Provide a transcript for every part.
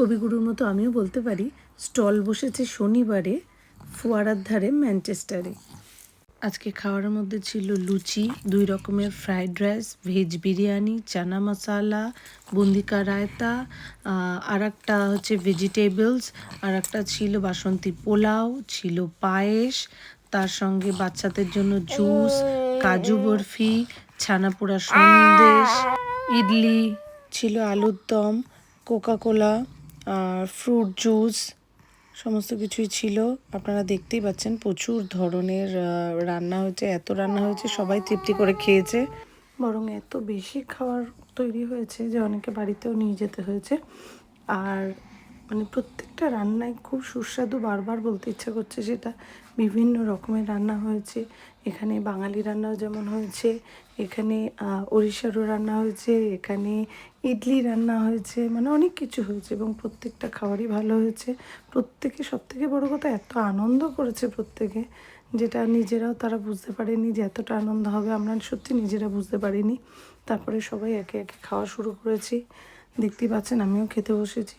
কবিগুরুর মতো আমিও বলতে পারি, স্টল বসেছে শনিবারে ফোয়ারার ধারে ম্যানচেস্টারে। আজকে খাওয়ার মধ্যে ছিল লুচি, 2 রকমের ফ্রাইড রাইস, ভেজ বিরিয়ানি, চানা মশালা, বুন্দি কা রায়তা, আর একটা হচ্ছে ভেজিটেবলস, আর একটা ছিল বাসন্তী পোলাও, ছিল পায়েস, তার সঙ্গে বাচ্চাদের জন্য জুস, কাজু বরফি, ছানা পোড়া সন্দেশ, ইডলি, ছিল আলুর দম, কোকা-কোলা আর ফ্রুট জুস, সমস্ত কিছুই ছিল। আপনারা দেখতেই পাচ্ছেন প্রচুর ধরনের রান্না হয়েছে, এত রান্না হয়েছে সবাই তৃপ্তি করে খেয়েছে। বরং এত বেশি খাবার তৈরি হয়েছে যে অনেকে বাড়িতেও নিয়ে যেতে হয়েছে। আর মানে প্রত্যেকটা রান্নাই খুব সুস্বাদু, বারবার বলতে ইচ্ছা করছে সেটা। বিভিন্ন রকমের রান্না হয়েছে এখানে, বাঙালি রান্নাও যেমন হয়েছে, এখানে ওড়িশারও রান্না হয়েছে, এখানে ইডলি রান্না হয়েছে, মানে অনেক কিছু হয়েছে এবং প্রত্যেকটা খাবারই ভালো হয়েছে। প্রত্যেকে, সবথেকে বড় কথা, এত আনন্দ করেছে প্রত্যেকে, যেটা নিজেরাও তারা বুঝতে পারেনি যে এতটা আনন্দ হবে। আমরা সত্যি নিজেরা বুঝতে পারিনি। তারপরে সবাই একে একে খাওয়া শুরু করেছি। দেখতেই পাচ্ছেন আমিও খেতে বসেছি।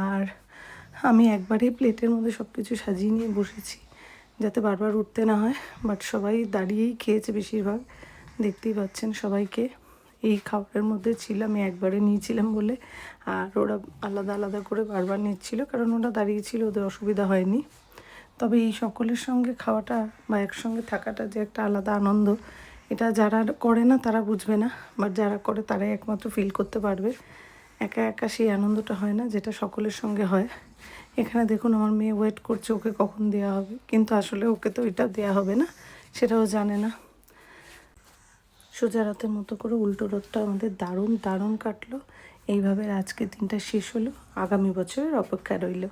আর আমি একবারে প্লেটের মধ্যে সব কিছু সাজিয়ে নিয়ে বসেছি যাতে বারবার উঠতে না হয়। বাট সবাই দাঁড়িয়েই খেয়েছে বেশিরভাগ, দেখতেই পাচ্ছেন সবাইকে। এই খাবারের মধ্যে ছিল, আমি একবারে নিয়েছিলাম বলে, আর ওরা আলাদা আলাদা করে বারবার নিচ্ছিল, কারণ ওরা দাঁড়িয়েছিল, ওদের অসুবিধা হয়নি। তবে এই সকলের সঙ্গে খাওয়াটা বা একসঙ্গে থাকাটা যে একটা আলাদা আনন্দ, এটা যারা করে না তারা বুঝবে না, বাট যারা করে তারাই একমাত্র ফিল করতে পারবে। একা একা সেই আনন্দটা হয় না যেটা সকলের সঙ্গে হয়। এখানে দেখুন আমার মেয়ে ওয়েট করছে ওকে কখন দেওয়া হবে, কিন্তু আসলে ওকে তো এটা দেওয়া হবে না, সেটাও জানে না। সোজা রাতের মতো করে উল্টো রোদটা আমাদের দারুণ দারুণ কাটলো। এইভাবে আজকের দিনটা শেষ হলো, আগামী বছরের অপেক্ষা রইল।